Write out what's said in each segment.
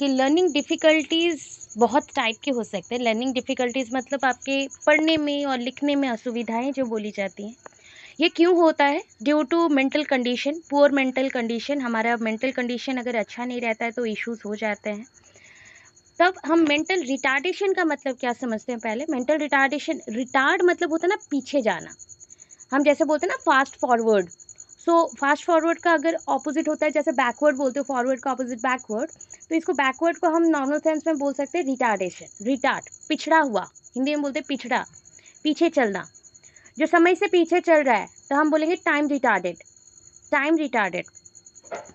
कि learning difficulties बहुत type के हो सकते हैं। लर्निंग डिफ़िकल्टीज़ मतलब आपके पढ़ने में और लिखने में असुविधाएँ जो बोली जाती हैं। ये क्यों होता है? Due to mental condition, poor mental condition. हमारा मेंटल कंडीशन अगर अच्छा नहीं रहता है तो इश्यूज़ हो जाते हैं। तब हम मेंटल रिटार्डेशन का मतलब क्या समझते हैं पहले? मेंटल रिटार्डेशन, रिटार्ड मतलब होता है ना पीछे जाना। हम जैसे बोलते हैं ना fast forward. So fast forward का अगर ऑपोजिट होता है, जैसे बैकवर्ड बोलते हो, फॉरवर्ड का ऑपोजिट बैकवर्ड। तो इसको बैकवर्ड को हम नॉर्मल सेंस में बोल सकते हैं रिटार्डेशन, रिटार्ड, पिछड़ा हुआ। हिंदी में बोलते हैं पिछड़ा, पीछे चलना। जो समय से पीछे चल रहा है तो हम बोलेंगे टाइम रिटार्डेड, टाइम रिटार्डेड।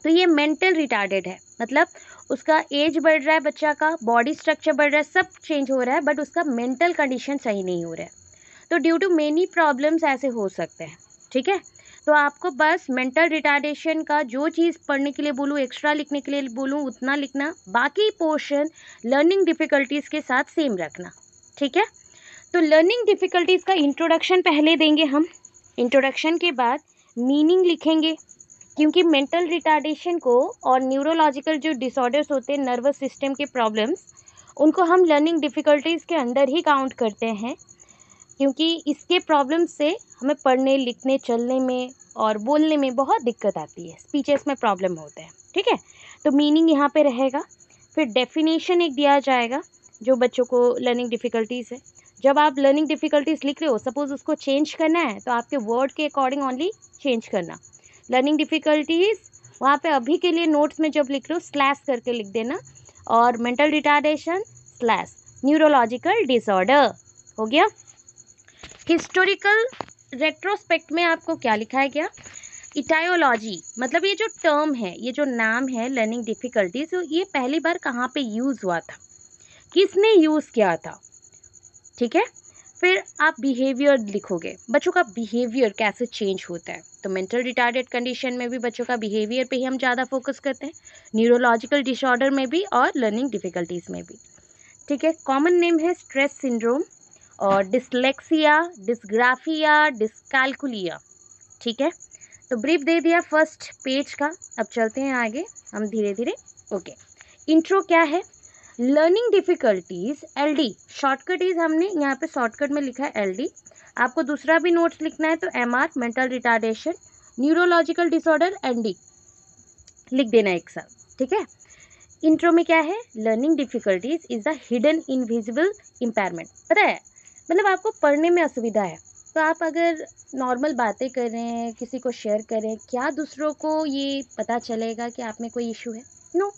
तो ये मेंटल रिटार्डेड है, मतलब उसका एज बढ़ रहा है, बच्चा का बॉडी स्ट्रक्चर बढ़ रहा है, सब चेंज हो रहा है, बट उसका मेंटल कंडीशन सही नहीं हो रहा है। तो ड्यू टू मेनी प्रॉब्लम्स ऐसे हो सकते हैं, ठीक है। तो आपको बस मेंटल रिटार्डेशन का जो चीज़ पढ़ने के लिए बोलूँ, एक्स्ट्रा लिखने के लिए बोलूँ, उतना लिखना, बाकी पोर्शन लर्निंग डिफ़िकल्टीज़ के साथ सेम रखना, ठीक है। तो लर्निंग डिफ़िकल्टीज़ का इंट्रोडक्शन पहले देंगे हम। इंट्रोडक्शन के बाद मीनिंग लिखेंगे, क्योंकि मेंटल रिटार्डेशन को और न्यूरोलॉजिकल जो डिसऑर्डर्स होते हैं, नर्वस सिस्टम के प्रॉब्लम्स, उनको हम लर्निंग डिफ़िकल्टीज़ के अंडर ही काउंट करते हैं, क्योंकि इसके प्रॉब्लम से हमें पढ़ने, लिखने, चलने में और बोलने में बहुत दिक्कत आती है, स्पीचेस में प्रॉब्लम होते हैं, ठीक है। तो मीनिंग यहाँ पे रहेगा। फिर डेफिनेशन एक दिया जाएगा जो बच्चों को लर्निंग डिफ़िकल्टीज़ है। जब आप लर्निंग डिफ़िकल्टीज़ लिख रहे हो, सपोज़ उसको चेंज करना है तो आपके वर्ड के अकॉर्डिंग ओनली चेंज करना। लर्निंग डिफ़िकल्टीज़ वहाँ पे अभी के लिए नोट्स में जब लिख रहे हो स्लैश करके लिख देना, और mental retardation slash neurological disorder हो गया। हिस्टोरिकल रेट्रोस्पेक्ट में आपको क्या लिखा गया? इटायोलॉजी, मतलब ये जो टर्म है, ये जो नाम है लर्निंग डिफ़िकल्टीज, तो ये पहली बार कहाँ पे यूज़ हुआ था, किसने यूज़ किया था, ठीक है। फिर आप बिहेवियर लिखोगे, बच्चों का बिहेवियर कैसे चेंज होता है। तो मेंटल रिटार्डेड कंडीशन में भी बच्चों का बिहेवियर पे ही हम ज़्यादा फोकस करते हैं, न्यूरोलॉजिकल डिसऑर्डर में भी और लर्निंग डिफ़िकल्टीज़ में भी, ठीक है। कॉमन नेम है स्ट्रेस सिंड्रोम और डिसलेक्सिया, डिस्ग्राफिया, डिस्कैल्कुलिया, ठीक है। तो ब्रीफ दे दिया फर्स्ट पेज का। अब चलते हैं आगे हम धीरे धीरे। ओके, इंट्रो क्या है? Learning difficulties, LD shortcut is, हमने यहाँ पे शॉर्टकट में लिखा है एलडी। आपको दूसरा भी नोट्स लिखना है तो MR, mental retardation, neurological disorder, ND लिख देना एक साथ, ठीक है। इंट्रो में क्या है? Learning difficulties is the hidden invisible impairment. पता है, मतलब आपको पढ़ने में असुविधा है तो आप अगर नॉर्मल बातें कर रहे हैं, किसी को शेयर करें, क्या दूसरों को ये पता चलेगा कि आप में कोई इशू है? नो,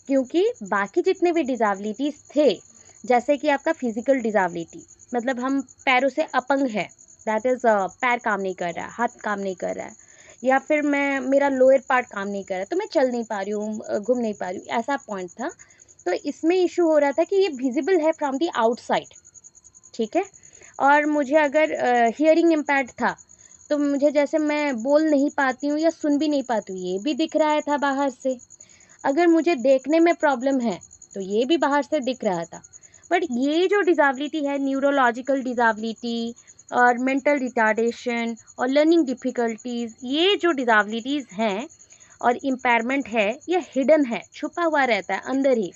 क्योंकि बाकी जितने भी डिज़ाबिलिटीज़ थे, जैसे कि आपका फिजिकल डिज़ाबिलिटी, मतलब हम पैरों से अपंग है, दैट इज़ पैर काम नहीं कर रहा है, हाथ काम नहीं कर रहा है, या फिर मेरा लोअर पार्ट काम नहीं कर रहा है तो मैं चल नहीं पा रही हूँ, घूम नहीं पा रही हूँ, ऐसा पॉइंट था। तो इसमें इशू हो रहा था कि ये विजिबल है फ्रॉम दी आउटसाइड, ठीक है। और मुझे अगर हियरिंग इम्पैक्ट था तो मुझे, जैसे मैं बोल नहीं पाती हूँ या सुन भी नहीं पाती हूँ, ये भी दिख रहा था बाहर से। अगर मुझे देखने में प्रॉब्लम है तो ये भी बाहर से दिख रहा था। बट ये जो डिज़ाबिलिटी है, न्यूरोलॉजिकल डिज़ाबिलिटी और मेंटल रिटार्डेशन और लर्निंग डिफ़िकल्टीज़, ये जो डिज़ाबिलिटीज़ हैं और इम्पेयरमेंट है, ये हिडन है, छुपा हुआ रहता है अंदर ही।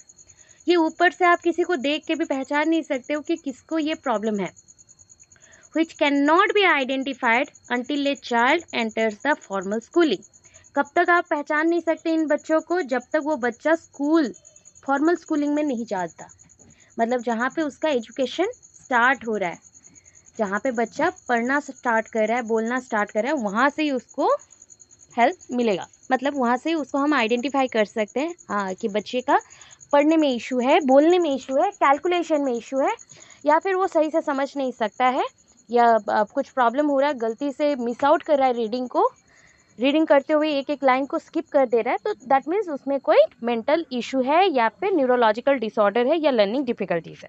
ये ऊपर से आप किसी को देख के भी पहचान नहीं सकते हो कि किसको ये प्रॉब्लम है, which cannot be identified until a child enters the formal schooling। कब तक आप पहचान नहीं सकते इन बच्चों को? जब तक वो बच्चा स्कूल, फॉर्मल स्कूलिंग में नहीं जाता, मतलब जहाँ पे उसका एजुकेशन स्टार्ट हो रहा है, जहाँ पे बच्चा पढ़ना स्टार्ट कर रहा है, बोलना स्टार्ट कर रहा है, वहाँ से ही उसको हेल्प मिलेगा। मतलब वहाँ से उसको हम आइडेंटिफाई कर सकते हैं, हाँ, कि बच्चे का पढ़ने में इशू है, बोलने में इशू है, कैलकुलेशन में इशू है, या फिर वो सही से समझ नहीं सकता है, या कुछ प्रॉब्लम हो रहा है, गलती से मिस आउट कर रहा है रीडिंग को, रीडिंग करते हुए एक एक लाइन को स्किप कर दे रहा है, तो दैट मीन्स उसमें कोई मेंटल इशू है या फिर न्यूरोलॉजिकल डिसऑर्डर है या लर्निंग डिफ़िकल्टीज है।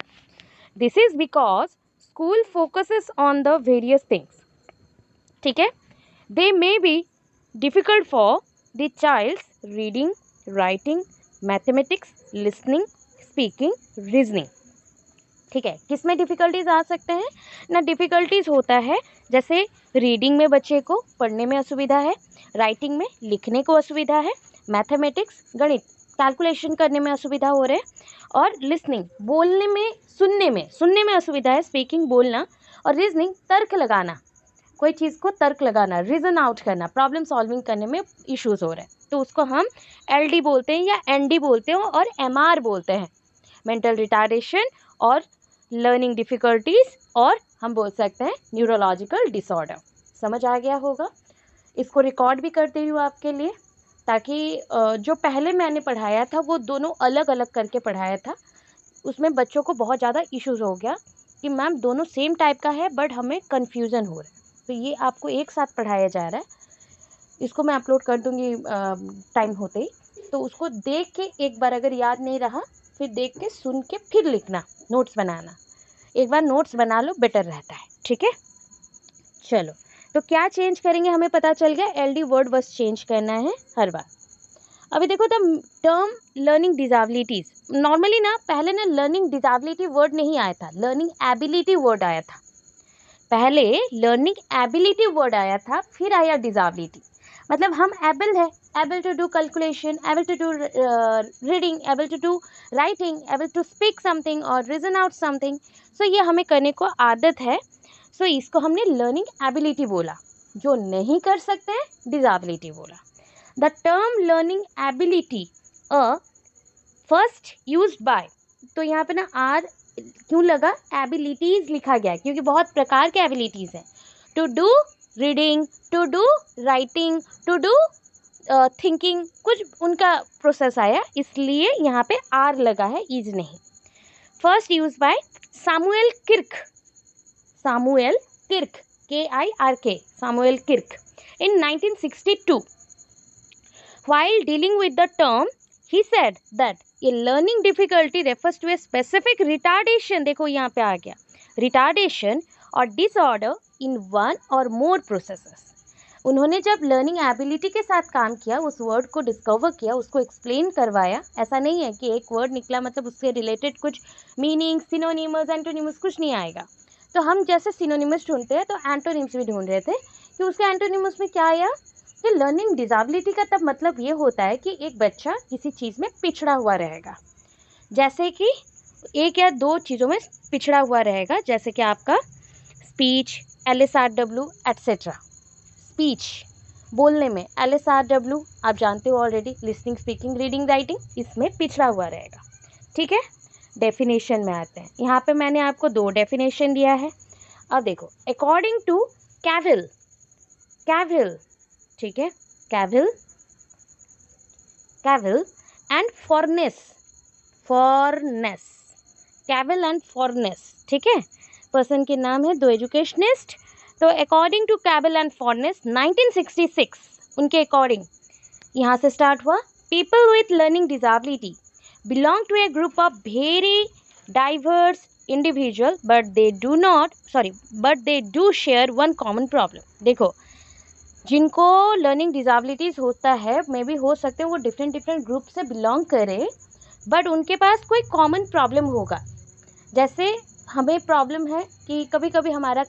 This is because school focuses on the various things, ठीक है। They may be difficult for the child's reading, writing, mathematics, listening, speaking, reasoning, ठीक है। किस में डिफ़िकल्टीज आ सकते हैं ना? डिफ़िकल्टीज होता है जैसे रीडिंग में बच्चे को पढ़ने में असुविधा है, राइटिंग में लिखने को असुविधा है, मैथमेटिक्स, गणित कैलकुलेशन करने में असुविधा हो रहा है, और लिसनिंग बोलने में, सुनने में असुविधा है, स्पीकिंग बोलना, और रीजनिंग तर्क लगाना, कोई चीज़ को तर्क लगाना, रीजन आउट करना, प्रॉब्लम सॉल्विंग करने में इश्यूज हो रहे हैं, तो उसको हम LD बोलते हैं या ND बोलते हैं और MR बोलते हैं, मेंटल रिटार्डेशन और लर्निंग डिफ़िकल्टीज, और हम बोल सकते हैं न्यूरोलॉजिकल डिसऑर्डर। समझ आ गया होगा। इसको रिकॉर्ड भी करती हूँ आपके लिए, ताकि जो पहले मैंने पढ़ाया था वो दोनों अलग अलग करके पढ़ाया था, उसमें बच्चों को बहुत ज़्यादा इश्यूज हो गया कि मैम दोनों सेम टाइप का है बट हमें कन्फ्यूज़न हो रहा है, तो ये आपको एक साथ पढ़ाया जा रहा है। इसको मैं अपलोड कर दूँगी टाइम होते ही, तो उसको देख के एक बार अगर याद नहीं रहा, फिर देख के सुन के फिर लिखना, नोट्स बनाना, एक बार नोट्स बना लो, बेटर रहता है, ठीक है। चलो, तो क्या चेंज करेंगे, हमें पता चल गया LD वर्ड बस चेंज करना है हर बार। अभी देखो the term learning disabilities, normally ना पहले ना लर्निंग डिसेबिलिटी वर्ड नहीं आया था, लर्निंग एबिलिटी वर्ड आया था। पहले लर्निंग एबिलिटी वर्ड आया था, फिर आया डिसेबिलिटी। मतलब हम एबल है, able to do calculation, able to do reading, able to do writing, able to speak something और रीजन आउट समथिंग, सो ये हमें करने को आदत है, सो इसको हमने लर्निंग एबिलिटी बोला। जो नहीं कर सकते हैं डिसेबिलिटी बोला। The term learning ability first used by, तो यहाँ पे ना आर क्यों लगा, एबिलिटीज लिखा गया क्योंकि बहुत प्रकार के एबिलिटीज हैं। To do reading, to do writing, to do thinking, कुछ उनका प्रोसेस आया, इसलिए यहाँ पे आर लगा है, इज नहीं। First use by Samuel Kirk, Samuel Kirk, KIRK, Samuel Kirk in 1962. While dealing with the term, he said that a learning difficulty refers to a specific retardation, देखो यहाँ पे आ गया, retardation और disorder in one or more processes. उन्होंने जब learning ability के साथ काम किया, उस वर्ड को डिस्कवर किया, उसको एक्सप्लेन करवाया, ऐसा नहीं है कि एक वर्ड निकला मतलब उससे रिलेटेड कुछ मीनिंग, सिनोनिमस, एंटोनिमस कुछ नहीं आएगा। तो हम जैसे सिनोनिमस ढूंढते हैं तो एंटोनिम्स भी ढूंढ रहे थे कि उसके एंटोनिमस में क्या आया, कि लर्निंग डिसेबिलिटी का तब मतलब ये होता है कि एक बच्चा किसी चीज़ में पिछड़ा हुआ रहेगा, जैसे कि एक या दो चीज़ों में पिछड़ा हुआ रहेगा, जैसे कि आपका स्पीच, LSRW एट्सेट्रा। स्पीच बोलने में LSRW आप जानते हो already, listening, speaking, reading, writing, इसमें पिछड़ा हुआ रहेगा, ठीक है। डेफिनेशन में आते हैं, यहाँ पे मैंने आपको 2 डेफिनेशन दिया है। अब देखो, अकॉर्डिंग टू कैविल, कैविल, ठीक है, Kavale, Kavale and Forness, Forness, Kavale and Forness, ठीक है, पर्सन के नाम है, 2 एजुकेशनिस्ट। तो according to Kavale and Forness 1966, उनके अकॉर्डिंग यहाँ से स्टार्ट हुआ, people with learning disability belong to a group of very diverse individual but they do share one common problem। देखो, जिनको लर्निंग डिसेबिलिटीज होता है, मे भी हो सकते हैं वो डिफरेंट ग्रुप से बिलोंग करें, बट उनके पास कोई कॉमन प्रॉब्लम होगा। जैसे हमें प्रॉब्लम है कि कभी कभी हमारा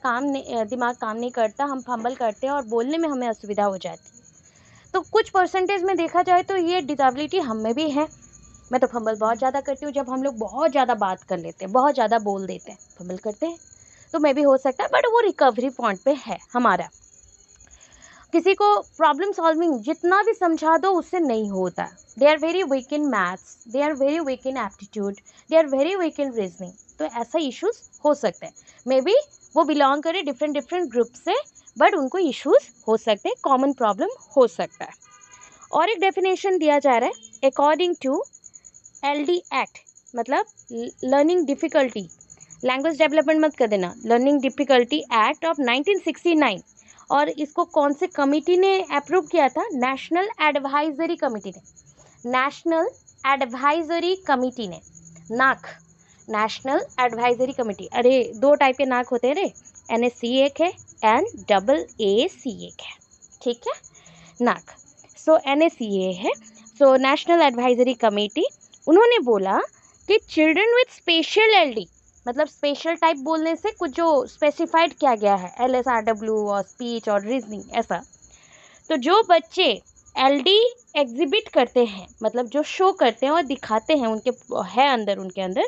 दिमाग काम नहीं करता, हम फंबल करते हैं और बोलने में हमें असुविधा हो जाती है। तो कुछ परसेंटेज में देखा जाए तो ये डिसेबिलिटी हम में भी है। मैं तो फंबल बहुत ज़्यादा करती हूँ, जब हम लोग बहुत ज़्यादा बात कर लेते हैं, बहुत ज़्यादा बोल देते हैं, फंबल करते हैं, तो मैं भी हो सकता है, बट वो रिकवरी पॉइंट पे है हमारा। किसी को प्रॉब्लम सॉल्विंग जितना भी समझा दो उससे नहीं होता, they are very weak in maths, they are very weak in aptitude, they are very weak in reasoning, तो ऐसा इश्यूज हो सकते हैं। मे बी वो बिलोंग करें डिफरेंट ग्रुप से, बट उनको इश्यूज हो सकते हैं, कॉमन प्रॉब्लम हो सकता है। और एक डेफिनेशन दिया जा रहा है, अकॉर्डिंग टू LD एक्ट, मतलब लर्निंग डिफ़िकल्टी, लैंग्वेज डेवलपमेंट मत कर देना, लर्निंग डिफ़िकल्टी एक्ट ऑफ 1969, और इसको कौन से कमिटी ने अप्रूव किया था, नेशनल एडवाइजरी कमिटी ने, नेशनल एडवाइजरी कमिटी ने, नाक, नेशनल एडवाइजरी कमिटी। अरे 2 टाइप के नाक होते हैं रे, NSC एक है एंड AAC एक है, ठीक है, नाक। सो NSCA है, सो नेशनल एडवाइजरी कमेटी, उन्होंने बोला कि चिल्ड्रन विथ स्पेशल LD, मतलब स्पेशल टाइप बोलने से कुछ जो स्पेसिफाइड किया गया है, LSRW और स्पीच और रीजनिंग, ऐसा, तो जो बच्चे एलडी एग्जिबिट करते हैं, मतलब जो शो करते हैं और दिखाते हैं, उनके है अंदर, उनके अंदर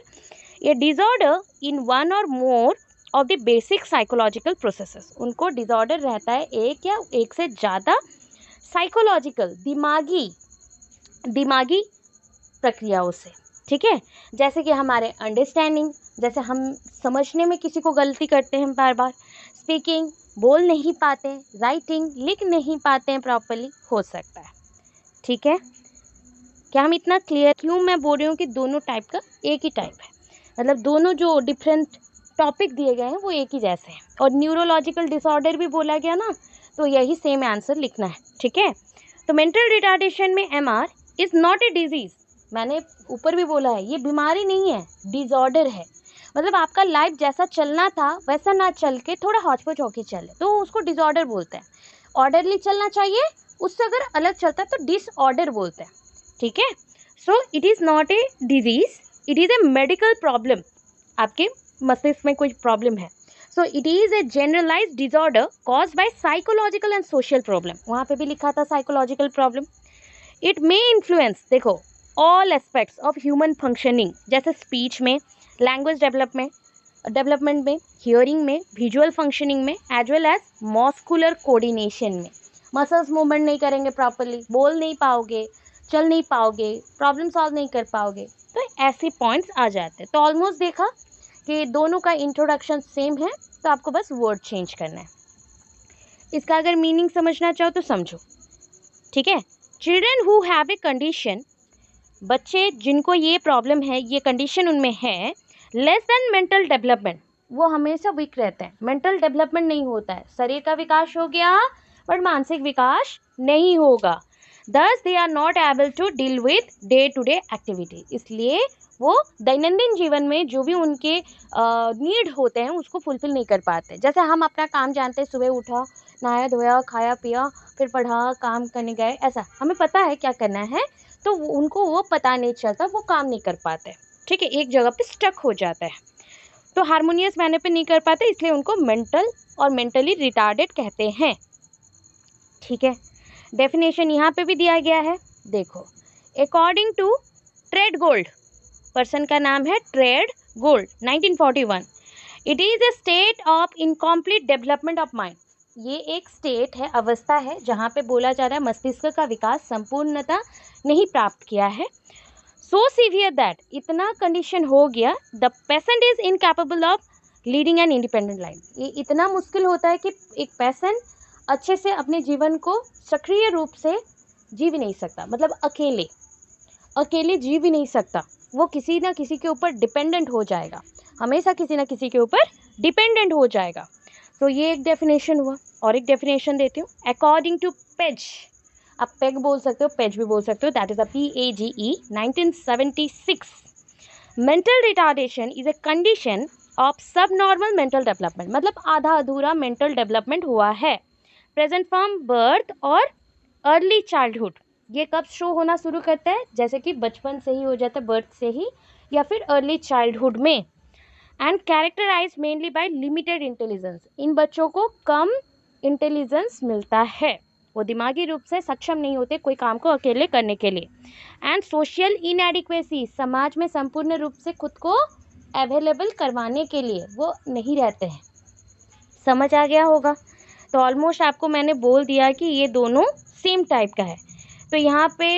ये डिसऑर्डर इन वन और more of the basic psychological processes. उनको डिसऑर्डर रहता है एक या एक से ज़्यादा साइकोलॉजिकल दिमागी प्रक्रियाओं से, ठीक है। जैसे कि हमारे अंडरस्टैंडिंग, जैसे हम समझने में किसी को गलती करते हैं बार बार, स्पीकिंग बोल नहीं पाते, राइटिंग लिख नहीं पाते हैं प्रॉपरली, हो सकता है, ठीक है। क्या हम इतना क्लियर? क्यों मैं बोल रही हूँ कि दोनों टाइप का एक ही टाइप है, मतलब दोनों जो डिफरेंट टॉपिक दिए गए हैं वो एक ही जैसे हैं। और न्यूरोलॉजिकल डिसऑर्डर भी बोला गया ना, तो यही सेम आंसर लिखना है, ठीक है। तो मेंटल रिटार्डेशन में MR is not a disease, मैंने ऊपर भी बोला है, ये बीमारी नहीं है, डिसऑर्डर है। मतलब आपका लाइफ जैसा चलना था वैसा ना चल के थोड़ा हौच-पौच होके चले, तो उसको डिसऑर्डर बोलते हैं। ऑर्डरली चलना चाहिए, उससे अगर अलग चलता है तो डिसऑर्डर बोलते हैं, ठीक है। So it is not a disease, it is a medical problem. आपके मस्तिष्क में कोई प्रॉब्लम है, so it is a generalize disorder cause by psychological and social problem. वहाँ पे भी लिखा था psychological problem. It may influence, देखो, all aspects of human functioning, जैसे स्पीच में, लैंग्वेज डेवलपमेंट में, हियरिंग में, विजुअल फंक्शनिंग में, as well as muscular coordination में। मसल्स मूवमेंट नहीं करेंगे प्रॉपरली, बोल नहीं पाओगे, चल नहीं पाओगे, प्रॉब्लम सॉल्व नहीं कर पाओगे, तो ऐसे पॉइंट्स आ जाते हैं। तो ऑलमोस्ट देखा कि दोनों का इंट्रोडक्शन सेम है, तो आपको बस वर्ड चेंज करना है। इसका अगर मीनिंग समझना चाहो तो समझो, ठीक है। Children who have a condition, बच्चे जिनको ये प्रॉब्लम है, ये कंडीशन उनमें है, लेस देन मेंटल डेवलपमेंट, वो हमेशा वीक रहते हैं, मेंटल डेवलपमेंट नहीं होता है। शरीर का विकास हो गया बट मानसिक विकास नहीं होगा। Thus they are not able to deal with day to day activity, इसलिए वो दैनंदिन जीवन में जो भी उनके नीड होते हैं उसको फुलफिल नहीं कर पाते। जैसे हम अपना काम जानते हैं, सुबह उठा, नहाया धोया, खाया पिया, फिर पढ़ा, काम करने गए, ऐसा हमें पता है क्या करना है, तो उनको वो पता नहीं चलता, वो काम नहीं कर पाते, ठीक है, एक जगह पे स्टक हो जाता है, तो हारमोनियस मैनर पे नहीं कर पाते, इसलिए उनको मेंटल और मेंटली रिटार्डेड कहते हैं, ठीक है। डेफिनेशन यहाँ पे भी दिया गया है, देखो, according to Tredgold, person का नाम है Tredgold, 1941, it is a state of incomplete development of mind. ये एक स्टेट है, अवस्था है, जहाँ पे बोला जा रहा है मस्तिष्क का विकास संपूर्णता नहीं प्राप्त किया है। सो सीवियर दैट, इतना कंडीशन हो गया, the patient is incapable of leading an independent life. ये इतना मुश्किल होता है कि एक पेशेंट अच्छे से अपने जीवन को सक्रिय रूप से जी भी नहीं सकता, मतलब अकेले जी भी नहीं सकता, वो किसी ना किसी के ऊपर डिपेंडेंट हो जाएगा, हमेशा किसी ना किसी के ऊपर डिपेंडेंट हो जाएगा। तो ये एक डेफिनेशन हुआ, और एक डेफिनेशन देती हूँ, अकॉर्डिंग टू पेज, आप पेग बोल सकते हो, पेज भी बोल सकते हो, that is PAGE 1976, mental retardation is a condition of सब नॉर्मल मेंटल डेवलपमेंट, मतलब आधा अधूरा मेंटल डेवलपमेंट हुआ है, प्रेजेंट फ्रॉम बर्थ और अर्ली चाइल्डहुड। ये कब शो होना शुरू करता है? जैसे कि बचपन से ही हो जाता है, बर्थ से ही, या फिर अर्ली चाइल्डहुड में, and characterize mainly by limited intelligence. इन बच्चों को कम इंटेलिजेंस मिलता है, वो दिमागी रूप से सक्षम नहीं होते कोई काम को अकेले करने के लिए, एंड सोशल इनएडिक्वेसी, समाज में संपूर्ण रूप से खुद को अवेलेबल करवाने के लिए वो नहीं रहते हैं। समझ आ गया होगा? तो ऑलमोस्ट आपको मैंने बोल दिया कि ये दोनों सेम टाइप का है। तो यहाँ पे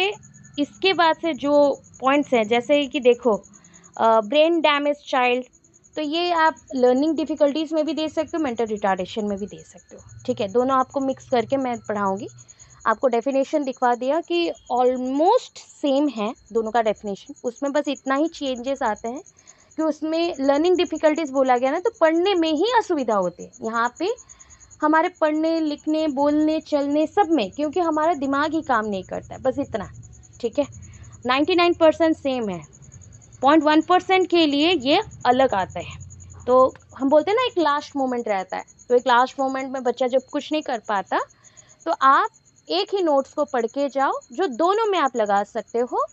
इसके बाद से जो पॉइंट्स हैं, जैसे कि देखो, ब्रेन डैमेज चाइल्ड, तो ये आप लर्निंग डिफ़िकल्टीज़ में भी दे सकते हो, मेंटल रिटार्डेशन में भी दे सकते हो, ठीक है। दोनों आपको मिक्स करके मैं पढ़ाऊँगी। आपको डेफिनेशन दिखवा दिया कि ऑलमोस्ट सेम है दोनों का डेफिनेशन, उसमें बस इतना ही चेंजेस आते हैं कि उसमें लर्निंग डिफ़िकल्टीज़ बोला गया ना, तो पढ़ने में ही असुविधा होती है। यहाँ पे हमारे पढ़ने, लिखने, बोलने, चलने सब में, क्योंकि हमारा दिमाग ही काम नहीं करता है, बस इतना, ठीक है। 99% सेम है, 0.1% के लिए ये अलग आता है। तो हम बोलते हैं ना, एक लास्ट मोमेंट रहता है, तो एक लास्ट मोमेंट में बच्चा जब कुछ नहीं कर पाता, तो आप एक ही नोट्स को पढ़ के जाओ, जो दोनों में आप लगा सकते हो,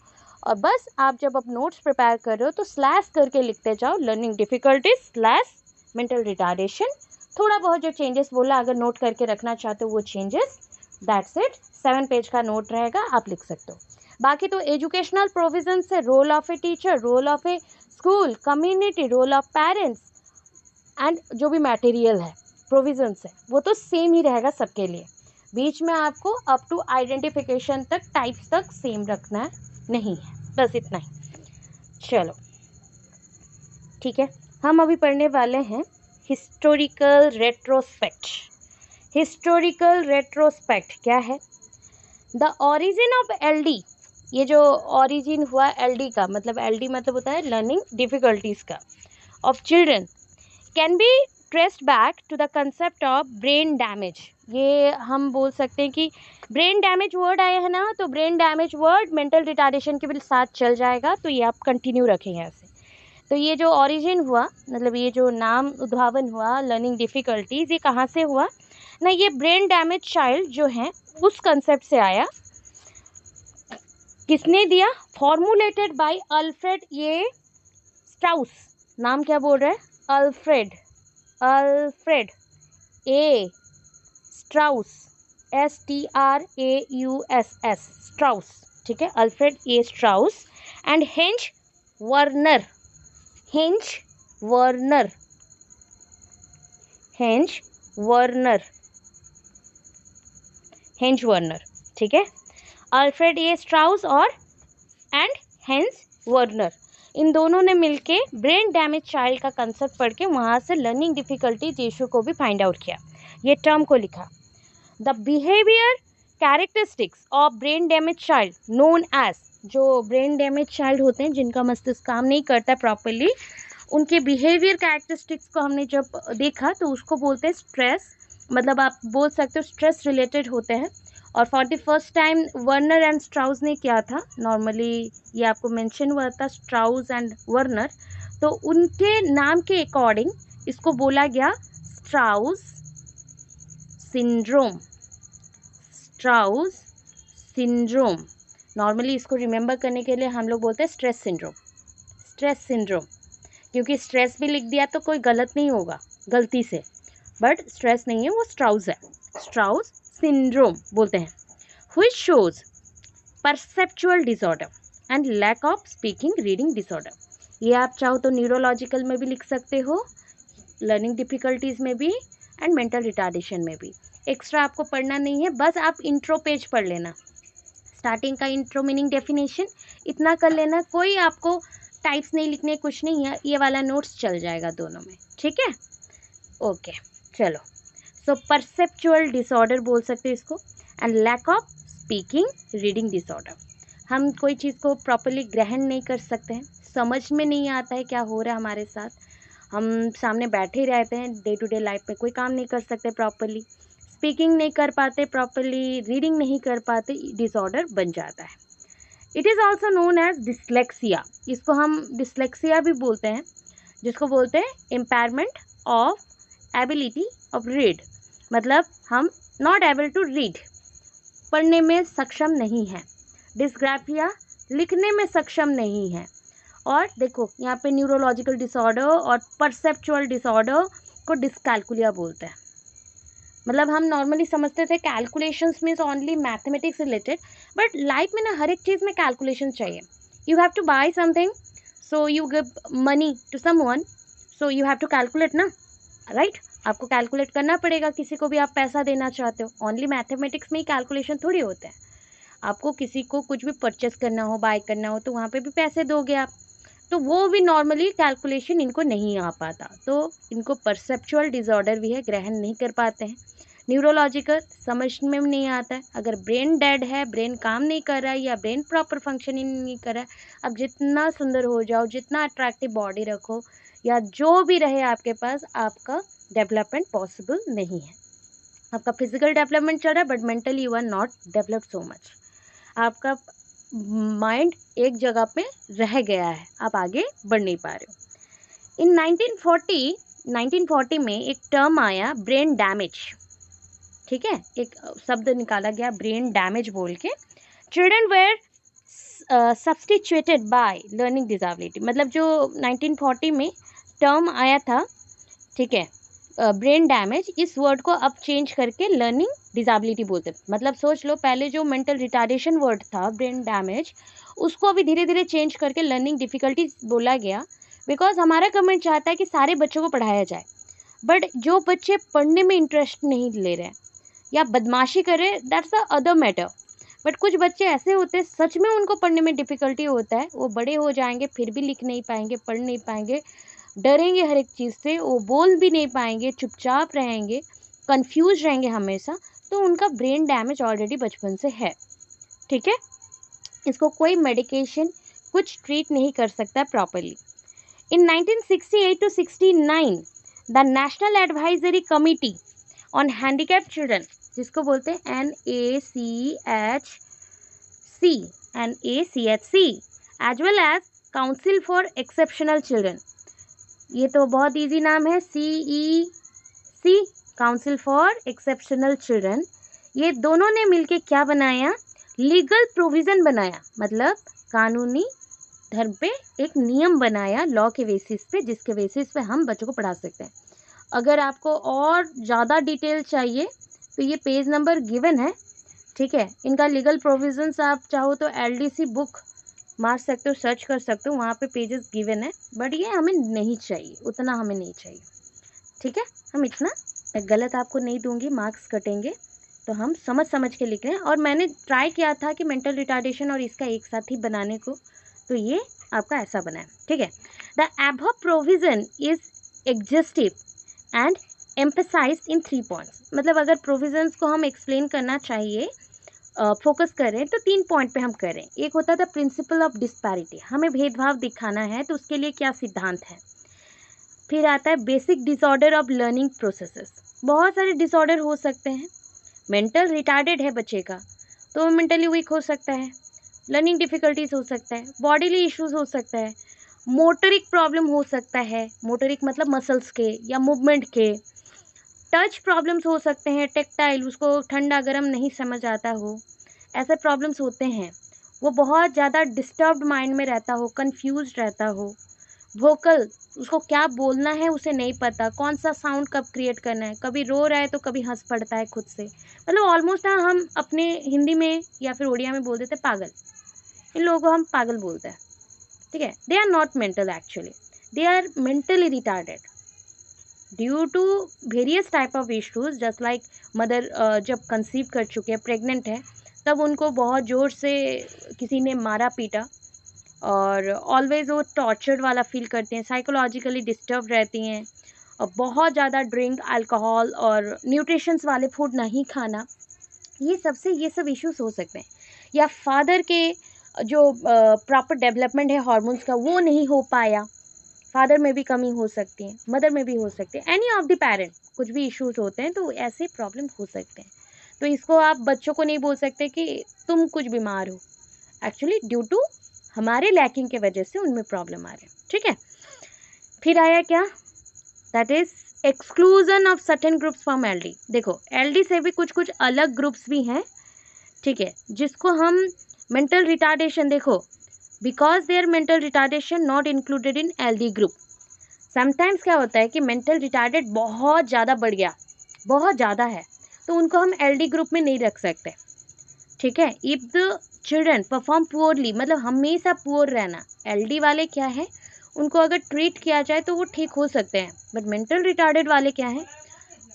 और बस आप जब आप नोट्स प्रिपेयर कर रहे हो तो स्लैश करके लिखते जाओ, learning difficulties slash mental retardation. थोड़ा बहुत जो चेंजेस बोला, अगर नोट करके रखना चाहते हो वो चेंजेस दैट्स इट, 7 पेज का नोट रहेगा, आप लिख सकते हो। बाकी तो एजुकेशनल प्रोविजन से role of a teacher, role of a school, community, role of parents and जो भी मटेरियल है प्रोविजंस है वो तो सेम ही रहेगा सबके लिए। बीच में आपको अप टू आइडेंटिफिकेशन तक टाइप्स तक सेम रखना है, नहीं है, बस इतना ही। चलो ठीक है, हम अभी पढ़ने वाले हैं हिस्टोरिकल रेट्रोस्पेक्ट। हिस्टोरिकल रेट्रोस्पेक्ट क्या है? द ओरिजिन ऑफ एलडी, ये जो ओरिजिन हुआ एलडी का, मतलब एलडी मतलब होता है लर्निंग डिफिकल्टीज का, of children can be traced back to the concept of brain damage. ये हम बोल सकते हैं कि ब्रेन डैमेज वर्ड आया है ना, तो brain damage word mental retardation के भी साथ चल जाएगा, तो ये आप कंटिन्यू रखेंगे ऐसे। तो ये जो ओरिजिन हुआ, मतलब ये जो नाम उद्भावन हुआ लर्निंग डिफ़िकल्टीज, ये कहाँ से हुआ ना? ये ब्रेन डैमेज चाइल्ड जो हैं उस कंसेप्ट से आया। किसने दिया? फॉर्मुलेटेड बाय अल्फ्रेड ए स्ट्राउस। नाम क्या बोल रहा है? अल्फ्रेड ए स्ट्राउस, STRAUSS, स्ट्राउस, ठीक है, Alfred A Strauss and henge Werner, henge Werner, ठीक है, अल्फ्रेड ए स्ट्राउस और एंड हेंज वर्नर, इन दोनों ने मिलके ब्रेन डैमेज चाइल्ड का कंसेप्ट पढ़ के वहाँ से लर्निंग डिफिकल्टीज इशू को भी फाइंड आउट किया, ये टर्म को लिखा। The behaviour characteristics of brain damage child known as, जो ब्रेन डैमेज चाइल्ड होते हैं जिनका मस्तिष्क काम नहीं करता प्रॉपरली, उनके बिहेवियर कैरेक्टरिस्टिक्स को हमने जब देखा तो उसको बोलते हैं स्ट्रेस, मतलब आप बोल सकते हो स्ट्रेस रिलेटेड होते हैं। और for the first time Werner and Strauss ने किया था, नॉर्मली ये आपको मेंशन हुआ था स्ट्राउस एंड वर्नर, तो उनके नाम के अकॉर्डिंग इसको बोला गया स्ट्राउस सिंड्रोम। नॉर्मली इसको रिमेंबर करने के लिए हम लोग बोलते हैं स्ट्रेस सिंड्रोम, क्योंकि स्ट्रेस भी लिख दिया तो कोई गलत नहीं होगा गलती से, बट स्ट्रेस नहीं है, वो स्ट्राउस है, स्ट्राउस सिंड्रोम बोलते हैं। Which shows perceptual disorder and lack of speaking reading disorder. ये आप चाहो तो न्यूरोलॉजिकल में भी लिख सकते हो, लर्निंग डिफिकल्टीज में भी एंड मेंटल रिटार्डेशन में भी। एक्स्ट्रा आपको पढ़ना नहीं है, बस आप इंट्रो पेज पढ़ लेना, स्टार्टिंग का इंट्रो मीनिंग डेफिनेशन इतना कर लेना, कोई आपको टाइप्स नहीं लिखने, कुछ नहीं है, ये वाला नोट्स चल जाएगा दोनों में, ठीक है, ओके। चलो, सो परसेप्चुअल डिसऑर्डर बोल सकते हैं इसको, and lack of speaking reading disorder, हम कोई चीज़ को प्रॉपरली ग्रहण नहीं कर सकते हैं, समझ में नहीं आता है क्या हो रहा है हमारे साथ, हम सामने बैठे ही रहते हैं, डे टू डे लाइफ में कोई काम नहीं कर सकते प्रॉपरली, स्पीकिंग नहीं कर पाते प्रॉपरली, रीडिंग नहीं कर पाते, डिसऑर्डर बन जाता है। It is also known as dyslexia, इसको हम डिसलेक्सिया भी बोलते हैं, जिसको बोलते हैं impairment of ability of read, मतलब हम नॉट एबल टू रीड, पढ़ने में सक्षम नहीं है, डिस्ग्राफिया लिखने में सक्षम नहीं है। और देखो यहाँ पे न्यूरोलॉजिकल डिसऑर्डर और परसेप्चुअल डिसऑर्डर को डिस्कैल्कुलिया बोलते हैं, मतलब हम नॉर्मली समझते थे calculations means only mathematics related, but life में ना हर एक चीज़ में कैलकुलेशन चाहिए। You have to buy something, so you give money to someone, so you have to calculate ना, राइट, आपको कैलकुलेट करना पड़ेगा, किसी को भी आप पैसा देना चाहते हो, ओनली मैथमेटिक्स में ही कैलकुलेशन थोड़ी होते हैं, आपको किसी को कुछ भी परचेस करना हो, बाय करना हो, तो वहाँ पे भी पैसे दोगे आप, तो वो भी नॉर्मली कैलकुलेशन इनको नहीं आ पाता, तो इनको परसेप्चुअल डिसऑर्डर भी है, ग्रहण नहीं कर पाते हैं। न्यूरोलॉजिकल समझ में नहीं आता है, अगर ब्रेन डेड है, ब्रेन काम नहीं कर रहा है या ब्रेन प्रॉपर फंक्शनिंग नहीं कर रहा है, अब जितना सुंदर हो जाओ, जितना अट्रैक्टिव बॉडी रखो या जो भी रहे आपके पास, आपका डेवलपमेंट पॉसिबल नहीं है। आपका फिजिकल डेवलपमेंट चल रहा है but mentally you are not developed so much, आपका माइंड एक जगह पे रह गया है, आप आगे बढ़ नहीं पा रहे हो। इन 1940 में एक टर्म आया ब्रेन डैमेज, ठीक है, एक शब्द निकाला गया ब्रेन डैमेज बोल के, children were substituted by learning disability, मतलब जो 1940 में टर्म आया था, ठीक है, ब्रेन डैमेज, इस वर्ड को अब चेंज करके लर्निंग डिसेबिलिटी बोलते हैं। मतलब सोच लो, पहले जो मेंटल रिटार्डेशन वर्ड था ब्रेन डैमेज, उसको अभी धीरे धीरे चेंज करके लर्निंग डिफिकल्टीज बोला गया, बिकॉज हमारा गवर्नमेंट चाहता है कि सारे बच्चों को पढ़ाया जाए। बट जो बच्चे पढ़ने में इंटरेस्ट नहीं ले रहे हैं या बदमाशी कर रहे हैं, that's a other matter. But कुछ बच्चे ऐसे होते हैं सच में उनको पढ़ने में डिफ़िकल्टी होता है, वो बड़े हो जाएंगे फिर भी लिख नहीं पाएंगे, पढ़ नहीं पाएंगे, डरेंगे हर एक चीज़ से, वो बोल भी नहीं पाएंगे, चुपचाप रहेंगे, कंफ्यूज रहेंगे हमेशा। तो उनका ब्रेन डैमेज ऑलरेडी बचपन से है, ठीक है। इसको कोई मेडिकेशन कुछ ट्रीट नहीं कर सकता properly. In 1968 to 69 the national advisory committee on handicapped children, जिसको बोलते हैं NACHC as well as council for exceptional children, ये तो बहुत इजी नाम है, CEC, council for exceptional children, ये दोनों ने मिलके क्या बनाया, लीगल प्रोविज़न बनाया, मतलब कानूनी धर्म पे एक नियम बनाया लॉ के बेसिस पे, जिसके बेसिस पे हम बच्चों को पढ़ा सकते हैं। अगर आपको और ज़्यादा डिटेल चाहिए तो ये पेज नंबर गिवन है, ठीक है। इनका लीगल प्रोविजंस आप चाहो तो LDC बुक मार सकते हो, सर्च कर सकते हो, वहाँ पे पेजेस गिवन है। बट ये हमें नहीं चाहिए, उतना हमें नहीं चाहिए, ठीक है। हम इतना, मैं गलत आपको नहीं दूंगी, मार्क्स कटेंगे, तो हम समझ समझ के लिख रहे हैं। और मैंने ट्राई किया था कि मेंटल रिटार्डेशन और इसका एक साथ ही बनाने को, तो ये आपका ऐसा बना है, ठीक है। The above provision is exhaustive and emphasized in 3 points, मतलब अगर प्रोविजंस को हम एक्सप्लेन करना चाहिए, फोकस करें तो 3 पॉइंट पे हम करें। एक होता था प्रिंसिपल ऑफ डिस्पैरिटी, हमें भेदभाव दिखाना है तो उसके लिए क्या सिद्धांत है। फिर आता है basic disorder of learning processes, बहुत सारे डिसऑर्डर हो सकते हैं। मेंटल रिटार्डेड है बच्चे का तो वो मेंटली वीक हो सकता है, लर्निंग डिफ़िकल्टीज हो सकता है, बॉडीली इश्यूज हो सकता है, मोटरिक प्रॉब्लम हो सकता है, मोटरिक मतलब मसल्स के या मूवमेंट के, टच प्रॉब्लम्स हो सकते हैं, टेक्टाइल, उसको ठंडा गर्म नहीं समझ आता हो, ऐसे प्रॉब्लम्स होते हैं। वो बहुत ज़्यादा डिस्टर्ब्ड माइंड में रहता हो, कंफ्यूज रहता हो, वोकल, उसको क्या बोलना है उसे नहीं पता, कौन सा साउंड कब क्रिएट करना है, कभी रो रहा है तो कभी हंस पड़ता है खुद से, मतलब ऑलमोस्ट हम अपने हिंदी में या फिर उड़िया में बोल देते पागल, इन लोगों को हम पागल बोलते हैं, ठीक है। They are not mental actually, they are mentally retarded due to various type of issues, just like mother जब कंसीव कर चुके हैं, प्रेग्नेंट है, तब उनको बहुत ज़ोर से किसी ने मारा पीटा और ऑलवेज वो टॉर्चर्ड वाला फील करते हैं, साइकोलॉजिकली डिस्टर्ब रहती हैं, और बहुत ज़्यादा ड्रिंक, अल्कोहल और न्यूट्रिशंस वाले फूड नहीं खाना, ये सब इश्यूज हो सकते हैं। या फादर के जो प्रॉपर डेवलपमेंट है हार्मोन्स का वो नहीं हो पाया, फादर में भी कमी हो सकती है, मदर में भी हो सकती है, एनी ऑफ द पेरेंट, कुछ भी इश्यूज होते हैं तो ऐसे प्रॉब्लम हो सकते हैं। तो इसको आप बच्चों को नहीं बोल सकते कि तुम कुछ बीमार हो, एक्चुअली ड्यू टू हमारे लैकिंग के वजह से उनमें प्रॉब्लम आ रही है, ठीक है। फिर आया क्या, that is exclusion of certain groups from LD। देखो LD से भी कुछ अलग ग्रुप्स भी हैं, ठीक है, जिसको हम मेंटल रिटार्डेशन, देखो because their mental retardation not included in LD group. Sometimes क्या होता है कि मेंटल रिटार्डेड बहुत ज़्यादा बढ़ गया, बहुत ज़्यादा है, तो उनको हम LD ग्रुप में नहीं रख सकते, ठीक है। If the children perform poorly, मतलब हमेशा पुअर रहना, LD वाले क्या है, उनको अगर ट्रीट किया जाए तो वो ठीक हो सकते हैं, बट मेंटल रिटार्डेड वाले क्या है,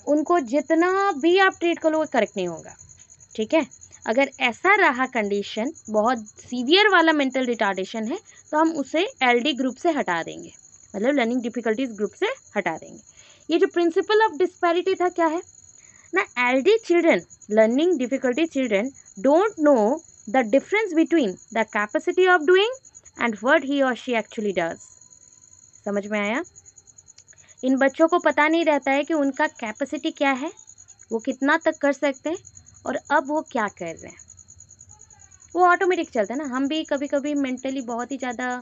उनको जितना भी आप ट्रीट करो करेक्ट नहीं होगा, ठीक है। अगर ऐसा रहा कंडीशन, बहुत सीवियर वाला मेंटल रिटार्डेशन है, तो हम उसे LD ग्रुप से हटा देंगे, मतलब लर्निंग डिफिकल्टीज ग्रुप से हटा देंगे। ये जो प्रिंसिपल ऑफ डिस्पैरिटी था क्या है ना, LD children, learning difficulty children don't know the difference between the capacity of doing and what he और शी एक्चुअली डज। समझ में आया? इन बच्चों को पता नहीं रहता है कि उनका कैपेसिटी क्या है, वो कितना तक कर सकते हैं, और अब वो क्या कर रहे हैं, वो ऑटोमेटिक चलता है ना। हम भी कभी कभी मेंटली बहुत ही ज़्यादा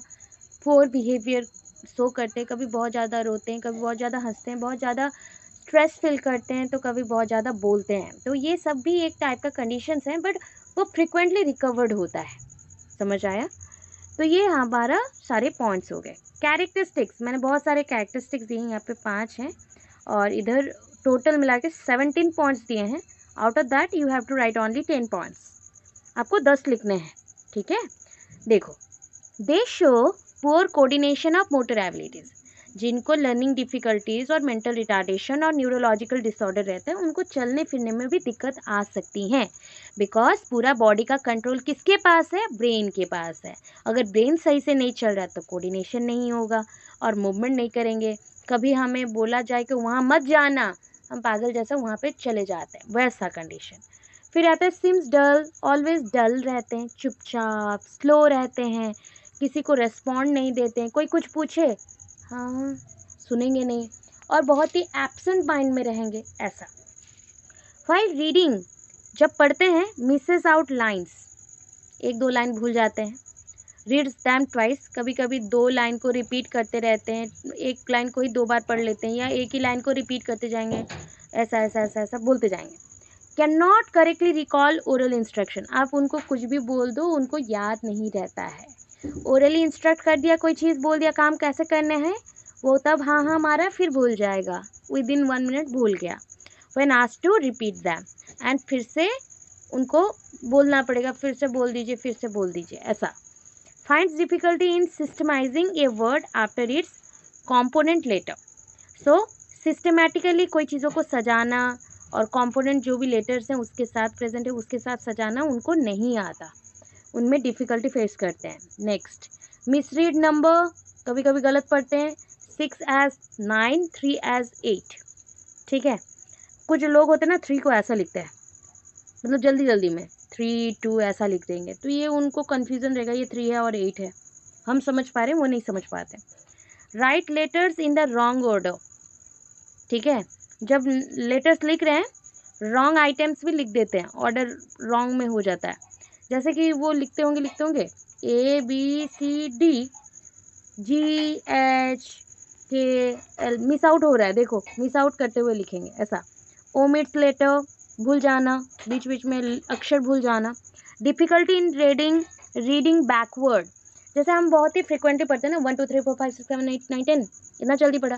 पुअर बिहेवियर शो करते हैं, कभी बहुत ज़्यादा रोते हैं, कभी बहुत ज़्यादा हंसते हैं, बहुत ज़्यादा स्ट्रेस फील करते हैं, तो कभी बहुत ज़्यादा बोलते हैं, तो ये सब भी एक टाइप का कंडीशंस हैं, बट वो फ्रिक्वेंटली रिकवर्ड होता है। समझ आया? तो ये हमारा सारे पॉइंट्स हो गए। कैरेक्टरिस्टिक्स, मैंने बहुत सारे कैरेक्टरिस्टिक्स दिए, यहाँ पे 5 हैं, और इधर टोटल मिला के 17 पॉइंट्स दिए हैं। Out of that you have to write only 10 points. आपको 10 लिखने हैं, ठीक है। देखो, they show poor coordination of motor abilities. जिनको लर्निंग डिफ़िकल्टीज़ और मेंटल रिटार्डेशन और न्यूरोलॉजिकल डिसऑर्डर रहते हैं, उनको चलने फिरने में भी दिक्कत आ सकती हैं, बिकॉज पूरा बॉडी का कंट्रोल किसके पास है? ब्रेन के पास है। अगर ब्रेन सही से नहीं चल रहा तो कोऑर्डिनेशन नहीं होगा और मूवमेंट नहीं करेंगे। कभी हमें बोला जाए कि वहाँ मत जाना, हम पागल जैसा वहाँ पे चले जाते हैं, वैसा कंडीशन। फिर आता है सिम्स डल, ऑलवेज डल रहते हैं, चुपचाप स्लो रहते हैं, किसी को रेस्पॉन्ड नहीं देते हैं, कोई कुछ पूछे हाँ सुनेंगे नहीं, और बहुत ही एब्सेंट माइंड में रहेंगे, ऐसा। व्हाइल रीडिंग, जब पढ़ते हैं, मिसेस आउट लाइन्स, 1-2 लाइन भूल जाते हैं। रीड्स दैम ट्वाइस, कभी कभी 2 लाइन को रिपीट करते रहते हैं, 1 लाइन को ही 2 बार पढ़ लेते हैं, या एक ही लाइन को रिपीट करते जाएंगे, ऐसा ऐसा ऐसा ऐसा बोलते जाएंगे। Can not correctly recall oral instruction, आप उनको कुछ भी बोल दो, उनको याद नहीं रहता है। ओरली इंस्ट्रक्ट कर दिया, कोई चीज़ बोल दिया, काम कैसे करने हैं, वो तब हाँ हाँ मारा, फिर भूल जाएगा, विद इन 1 मिनट भूल गया। When asked to repeat them, and फिर से उनको बोलना पड़ेगा, फिर से बोल दीजिए, फिर से बोल दीजिए, ऐसा। Finds difficulty in systemizing a word after its component letter, so systematically कोई चीज़ों को सजाना और कॉम्पोनेंट जो भी लेटर्स हैं उसके साथ प्रेजेंट है उसके साथ सजाना उनको नहीं आता, उनमें डिफ़िकल्टी फेस करते हैं। नेक्स्ट, मिसरीड नंबर, कभी कभी गलत पढ़ते हैं, 6 एज 9, 3 एज 8, ठीक है। कुछ लोग होते हैं ना 3 को ऐसा लिखते हैं, मतलब जल्दी जल्दी में 3, 2 ऐसा लिख देंगे, तो ये उनको कन्फ्यूज़न रहेगा, ये 3 है और 8 है, हम समझ पा रहे हैं, वो नहीं समझ पाते। Write letters in the wrong order, ठीक है, जब लेटर्स लिख रहे हैं रॉन्ग आइटम्स भी लिख देते हैं, ऑर्डर रॉन्ग में हो जाता है। जैसे कि वो लिखते होंगे ABCD GHKL, मिस आउट हो रहा है, देखो मिस आउट करते हुए लिखेंगे, ऐसा। ओमिट्स लेटर, भूल जाना, बीच बीच में अक्षर भूल जाना। डिफ़िकल्टी इन रीडिंग बैकवर्ड, जैसे हम बहुत ही फ्रिक्वेंटली पढ़ते हैं ना, 1 2 3 4 5 6 7 8 9 10, इतना जल्दी पढ़ा।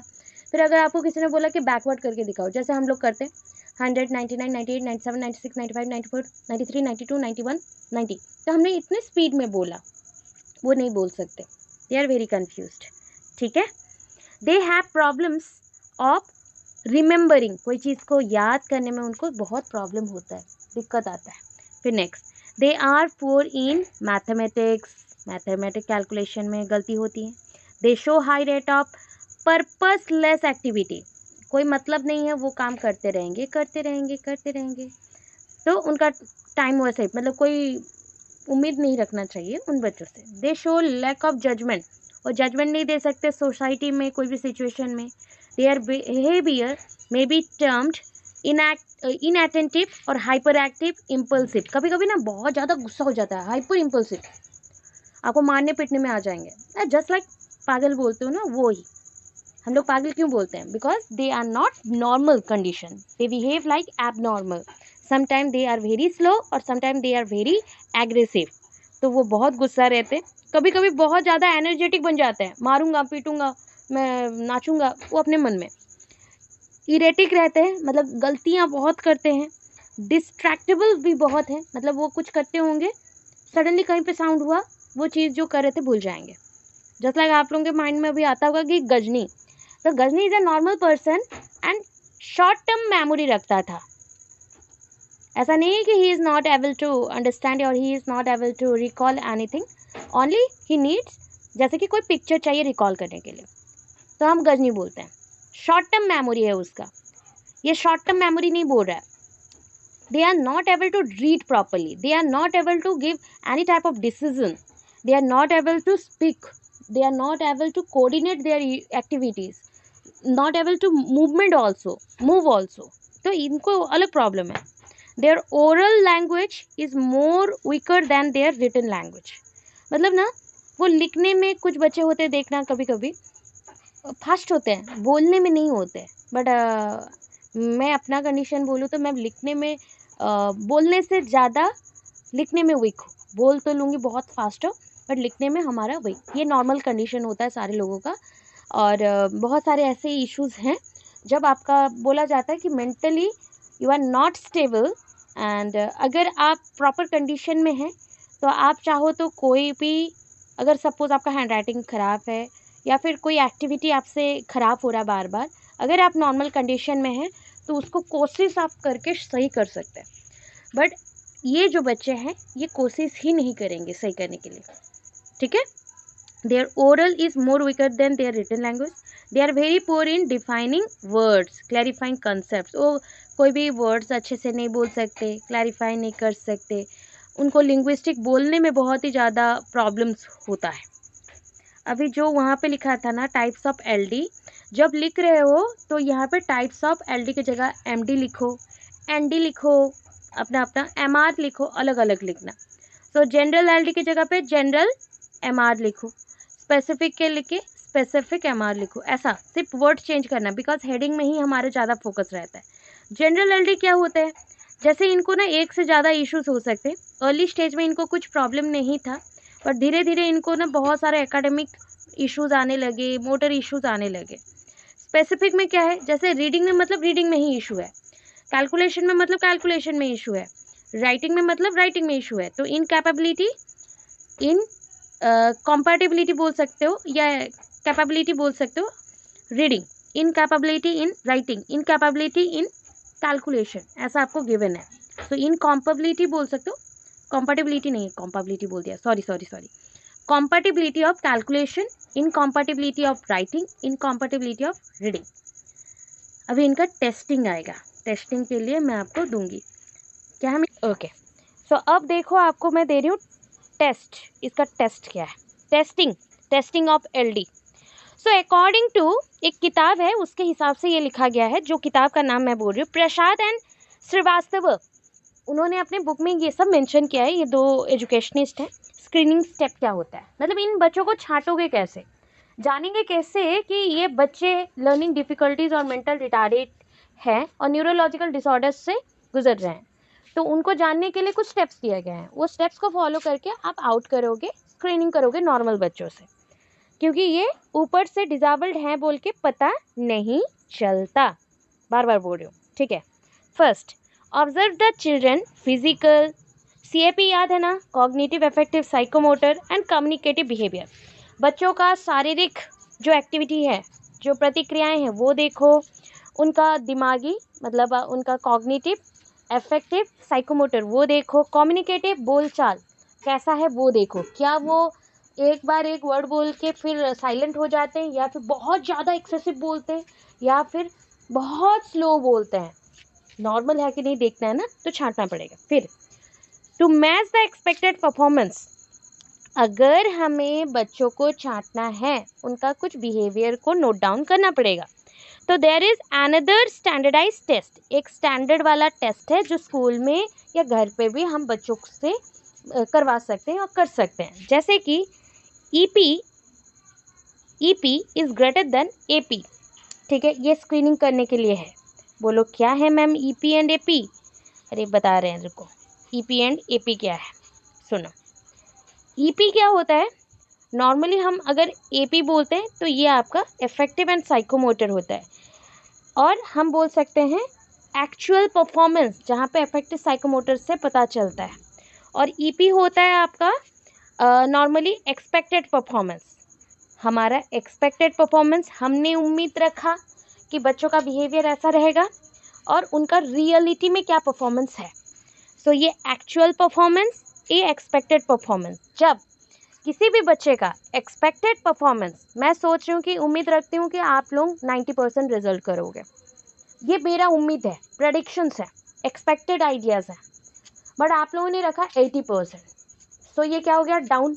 फिर अगर आपको किसी ने बोला कि बैकवर्ड करके दिखाओ, जैसे हम लोग करते हैं 100 99 98 97 96 95 94 93 92 91 90, तो हमने इतने स्पीड में बोला, वो नहीं बोल सकते, दे आर वेरी कन्फ्यूज्ड, ठीक है। They have problems of remembering, कोई चीज़ को याद करने में उनको बहुत प्रॉब्लम होता है, दिक्कत आता है। फिर next, they are poor in mathematics, mathematic calculation में गलती होती है। They show high rate of purposeless activity, कोई मतलब नहीं है, वो काम करते रहेंगे करते रहेंगे करते रहेंगे, तो उनका टाइम वैसे ही, मतलब कोई उम्मीद नहीं रखना चाहिए उन बच्चों से। They show lack of judgement, और जजमेंट नहीं दे सकते सोसाइटी में कोई भी सिचुएशन में। Their behaviour may be termed inattentive और हाइपर एक्टिव इम्पल्सिव, कभी कभी ना बहुत ज़्यादा गुस्सा हो जाता है, हाइपर इम्पल्सिव, आपको मारने पीटने में आ जाएंगे, जस्ट लाइक पागल बोलते हो ना, वो ही। हम लोग पागल क्यों बोलते हैं? Because they are not normal condition, they behave like abnormal, sometime they are very slow और sometime they are very aggressive, तो वो बहुत गुस्सा रहते हैं, कभी कभी बहुत ज़्यादा एनर्जेटिक बन जाते हैं, मारूंगा पीटूंगा मैं नाचूंगा, वो अपने मन में। इरेटिक रहते हैं, मतलब गलतियाँ बहुत करते हैं। डिस्ट्रैक्टेबल भी बहुत है, मतलब वो कुछ करते होंगे, सडनली कहीं पे साउंड हुआ, वो चीज़ जो कर रहे थे भूल जाएंगे। जस्ट लाइक आप लोगों के माइंड में अभी आता होगा कि गजनी, तो Ghajini is a normal person and short term memory रखता था, ऐसा नहीं है कि he is not able to understand और he is not able to recall anything, only he needs, जैसे कि कोई पिक्चर चाहिए रिकॉल करने के लिए, तो हम गजनी बोलते हैं, शॉर्ट टर्म मेमोरी है उसका, ये शॉर्ट टर्म मेमोरी नहीं बोल रहा है। They are not able to read properly, they are not able to give any type of decision, they are not able to speak, they are not able to coordinate their activities, not able to move also, तो इनको अलग problem है। their oral language is more weaker than their written language, मतलब ना वो लिखने में, कुछ बच्चे होते हैं देखना कभी कभी फास्ट होते हैं, बोलने में नहीं होते, बट मैं अपना कंडीशन बोलूँ तो मैं लिखने में बोलने से ज़्यादा लिखने में वीक हूँ, बोल तो लूँगी बहुत फास्ट हो, बट लिखने में हमारा वीक, ये नॉर्मल कंडीशन होता है सारे लोगों का, और बहुत सारे ऐसे इश्यूज़ हैं जब आपका बोला जाता है कि mentally you are not stable and अगर आप प्रॉपर कंडीशन में हैं तो आप चाहो तो कोई भी, अगर सपोज़ आपका हैंड राइटिंग ख़राब है या फिर कोई एक्टिविटी आपसे ख़राब हो रहा है बार बार, अगर आप नॉर्मल कंडीशन में हैं तो उसको कोशिश आप करके सही कर सकते हैं। बट ये जो बच्चे हैं ये कोशिश ही नहीं करेंगे सही करने के लिए, ठीक है। Their oral is more weaker than their written language, they are very poor in defining words, clarifying concept. वो कोई भी वर्ड्स अच्छे से नहीं बोल सकते, क्लैरिफाई नहीं कर सकते, उनको लिंग्विस्टिक बोलने में बहुत ही ज़्यादा प्रॉब्लम्स होता है। अभी जो वहाँ पे लिखा था ना टाइप्स ऑफ एलडी, जब लिख रहे हो तो यहाँ पे टाइप्स ऑफ एलडी की जगह एमडी लिखो, एनडी लिखो, अपना अपना एमआर लिखो, अलग अलग लिखना। सो जनरल एलडी की जगह पे जनरल एमआर लिखो, स्पेसिफिक के लिखे स्पेसिफिक एमआर लिखो, ऐसा सिर्फ वर्ड चेंज करना, बिकॉज हेडिंग में ही हमारा ज़्यादा फोकस रहता है। जनरल एलडी क्या होता है, जैसे इनको ना एक से ज़्यादा इश्यूज हो सकते हैं, अर्ली स्टेज में इनको कुछ प्रॉब्लम नहीं था, पर धीरे धीरे इनको ना बहुत सारे एकेडमिक इश्यूज आने लगे, मोटर इश्यूज आने लगे। स्पेसिफिक में क्या है, जैसे रीडिंग में मतलब रीडिंग में ही इशू है, कैलकुलेशन में मतलब कैलकुलेशन में इशू है, राइटिंग में मतलब राइटिंग में इशू है। तो इनकैपेबिलिटी, इन कंपैटिबिलिटी बोल सकते हो या कैपेबिलिटी बोल सकते हो, reading, incapability in writing, incapability in calculation, ऐसा आपको गिवन है। तो इनकॉम्पेबिलिटी बोल सकते हो, कॉम्पैटिबिलिटी नहीं, कॉम्पेबिलिटी बोल दिया, sorry sorry sorry, compatibility of calculation, इनकॉम्पैटिबिलिटी of writing, इनकॉम्पैटिबिलिटी of reading. अभी इनका टेस्टिंग आएगा, टेस्टिंग के लिए मैं आपको दूंगी, क्या हम ओके। सो अब देखो आपको मैं दे रही हूँ टेस्ट, इसका टेस्ट क्या है, testing of LD. So according to एक किताब है उसके हिसाब से ये लिखा गया है, जो किताब का नाम मैं बोल रही हूँ, प्रसाद एंड श्रीवास्तव, उन्होंने अपने बुक में ये सब मेंशन किया है, ये दो एजुकेशनिस्ट हैं। स्क्रीनिंग स्टेप क्या होता है, मतलब इन बच्चों को छांटोगे कैसे, जानेंगे कैसे कि ये बच्चे लर्निंग डिफिकल्टीज और मेंटल रिटार्डेड हैं और न्यूरोलॉजिकल डिसऑर्डर्स से गुजर रहे हैं। तो उनको जानने के लिए कुछ स्टेप्स दिए गए हैं, वो स्टेप्स को फॉलो करके आप आउट करोगे, स्क्रीनिंग करोगे नॉर्मल बच्चों से, क्योंकि ये ऊपर से डिसेबल्ड हैं बोल के पता नहीं चलता, बार बार बोल रही हूँ, ठीक है। First, observe the children physical, CAP याद है ना, cognitive affective psychomotor and communicative behaviour. बच्चों का शारीरिक जो एक्टिविटी है, जो प्रतिक्रियाएं हैं वो देखो, उनका दिमागी मतलब उनका कॉग्निटिव अफेक्टिव साइकोमोटर वो देखो, कम्युनिकेटिव बोलचाल कैसा है वो देखो, क्या वो एक बार एक वर्ड बोल के फिर साइलेंट हो जाते हैं, या फिर बहुत ज़्यादा एक्सेसिव बोलते हैं, या फिर बहुत स्लो बोलते हैं, नॉर्मल है कि नहीं देखना है ना, तो छांटना पड़ेगा। फिर to match the expected performance, अगर हमें बच्चों को छांटना है उनका कुछ बिहेवियर को नोट डाउन करना पड़ेगा। तो there is another standardize test, एक स्टैंडर्ड वाला टेस्ट है जो स्कूल में या घर पे भी हम बच्चों से करवा सकते हैं और कर सकते हैं, जैसे कि EP is greater than AP, ठीक है, ये स्क्रीनिंग करने के लिए है। बोलो क्या है मैम ईपी एंड एपी, अरे बता रहे हैं, रुको, ईपी एंड एपी क्या है, सुनो। ईपी क्या होता है, नॉर्मली हम अगर एपी बोलते हैं तो ये आपका इफेक्टिव एंड साइकोमोटर होता है, और हम बोल सकते हैं एक्चुअल परफॉर्मेंस, जहाँ पे इफेक्टिव साइकोमोटर से पता चलता है, और ईपी होता है आपका नॉर्मली एक्सपेक्टेड परफॉर्मेंस। हमारा एक्सपेक्टेड परफॉर्मेंस, हमने उम्मीद रखा कि बच्चों का बिहेवियर ऐसा रहेगा और उनका रियलिटी में क्या परफॉर्मेंस है। सो ये एक्चुअल परफॉर्मेंस, ये एक्सपेक्टेड परफॉर्मेंस। जब किसी भी बच्चे का एक्सपेक्टेड परफॉर्मेंस, मैं सोच रही हूँ कि उम्मीद रखती हूँ कि आप लोग 90% रिजल्ट करोगे, ये मेरा उम्मीद है, प्रेडिक्शंस है, एक्सपेक्टेड आइडियाज़ हैं, बट आप लोगों ने रखा 80%, सो ये क्या हो गया, डाउन।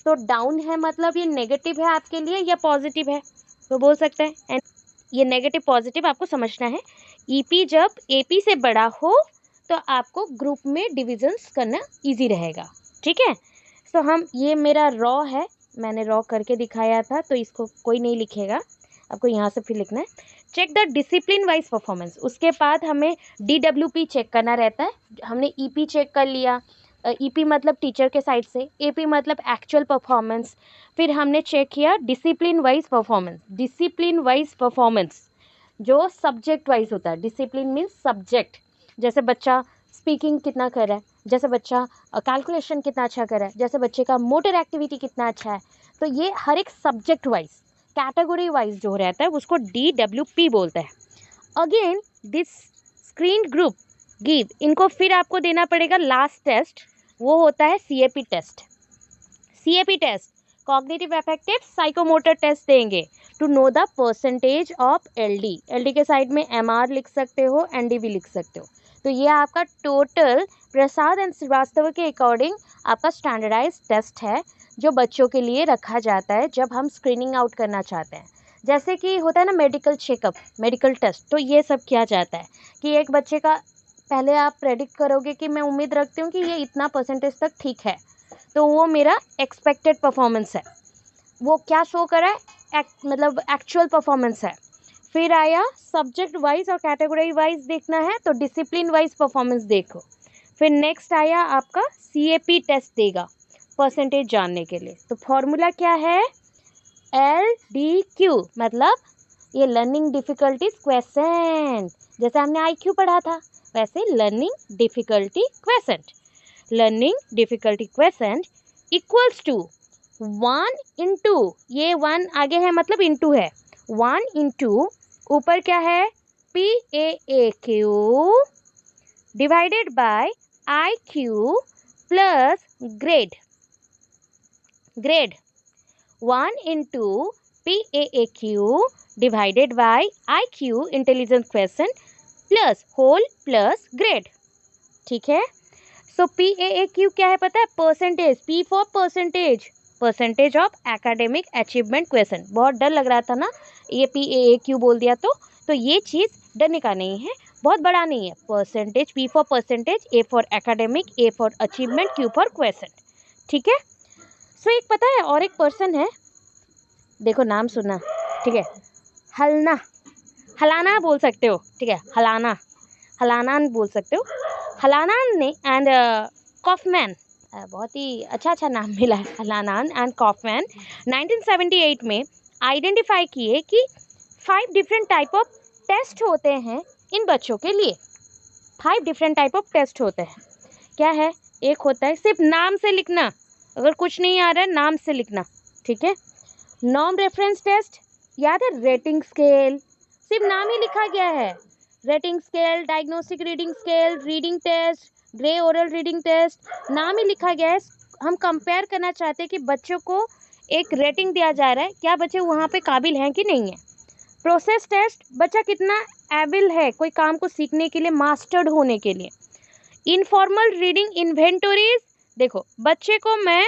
तो डाउन है मतलब ये नेगेटिव है आपके लिए या पॉजिटिव है, तो बोल सकते हैं। एंड ये नेगेटिव पॉजिटिव आपको समझना है। ईपी जब एपी से बड़ा हो तो आपको ग्रुप में डिविजन्स करना इजी रहेगा, ठीक है। सो हम, ये मेरा रॉ है, मैंने रॉ करके दिखाया था, तो इसको कोई नहीं लिखेगा, आपको यहाँ से फिर लिखना है। Check the discipline wise performance, उसके बाद हमें DWP चेक करना रहता है। हमने ईपी चेक कर लिया, ईपी मतलब टीचर के साइड से, एपी मतलब एक्चुअल परफॉर्मेंस, फिर हमने चेक किया discipline wise performance. Discipline wise performance जो सब्जेक्ट वाइज होता है। डिसिप्लिन मीन्स सब्जेक्ट, जैसे बच्चा स्पीकिंग कितना कर रहा है, जैसे बच्चा कैलकुलेशन कितना अच्छा कर रहा है, जैसे बच्चे का मोटर एक्टिविटी कितना अच्छा है। तो ये हर एक सब्जेक्ट वाइज, कैटेगरी वाइज जो रहता है उसको DWP बोलते हैं। Again this screen group give, इनको फिर आपको देना पड़ेगा लास्ट टेस्ट, वो होता है CAP test. CAP test cognitive affective psychomotor test देंगे to know the percentage of LD के साइड में MR लिख सकते हो, ND भी लिख सकते हो। तो ये आपका टोटल प्रसाद एंड श्रीवास्तव के अकॉर्डिंग आपका स्टैंडर्डाइज टेस्ट है जो बच्चों के लिए रखा जाता है जब हम स्क्रीनिंग आउट करना चाहते हैं। जैसे कि होता है ना मेडिकल चेकअप, मेडिकल टेस्ट, तो ये सब किया जाता है कि एक बच्चे का पहले आप प्रेडिक्ट करोगे कि मैं उम्मीद रखती हूँ कि ये इतना परसेंटेज तक ठीक है, तो वो मेरा एक्सपेक्टेड परफॉर्मेंस है, वो क्या शो करा है, मतलब एक्चुअल परफॉर्मेंस है। फिर आया सब्जेक्ट वाइज और कैटेगरी वाइज देखना है तो डिसिप्लिन वाइज परफॉर्मेंस देखो। फिर नेक्स्ट आया आपका CAP टेस्ट देगा परसेंटेज जानने के लिए। तो फॉर्मूला क्या है, LDQ, मतलब ये लर्निंग डिफिकल्टीज क्वेश्चन, जैसे हमने IQ पढ़ा था वैसे learning difficulty question. Learning difficulty question equals to 1 into, ये 1 आगे है मतलब इंटू है, 1 इंटू ऊपर क्या है PAAQ divided by IQ plus grade. 1 into PAAQ divided by IQ intelligence question plus whole plus grade. ठीक है, सो PAAQ क्या है पता है, percentage, P for percentage of academic achievement question. बहुत डर लग रहा था ना ये PAAQ बोल दिया तो ये चीज़ डरने का नहीं है, बहुत बड़ा नहीं है। Percentage, P for percentage, A for academic, A for achievement, Q for question. ठीक है, सो एक पता है और एक पर्सन है, देखो नाम सुना, ठीक है, हलाना बोल सकते हो, ठीक है, हलाना बोल सकते हो, हलानान ने एंड कॉफमैन, बहुत ही अच्छा नाम मिला है, हलानान एंड कॉफमैन 1978 में आइडेंटिफाई किए कि 5 डिफरेंट टाइप ऑफ टेस्ट होते हैं इन बच्चों के लिए। 5 डिफरेंट टाइप ऑफ टेस्ट होते हैं। क्या है, एक होता है सिर्फ नाम से लिखना, अगर कुछ नहीं आ रहा है नाम से लिखना, ठीक है। नॉर्म रेफरेंस टेस्ट, याद है, रेटिंग स्केल, सिर्फ नाम ही लिखा गया है, rating scale, diagnostic reading scale, reading test, Gray oral reading test, नाम ही लिखा गया है। हम कंपेयर करना चाहते हैं कि बच्चों को एक रेटिंग दिया जा रहा है, क्या बच्चे वहाँ पे काबिल हैं कि नहीं है। प्रोसेस टेस्ट, बच्चा कितना एबल है कोई काम को सीखने के लिए, मास्टर्ड होने के लिए। इनफॉर्मल रीडिंग इन्वेंटोरीज, देखो बच्चे को मैं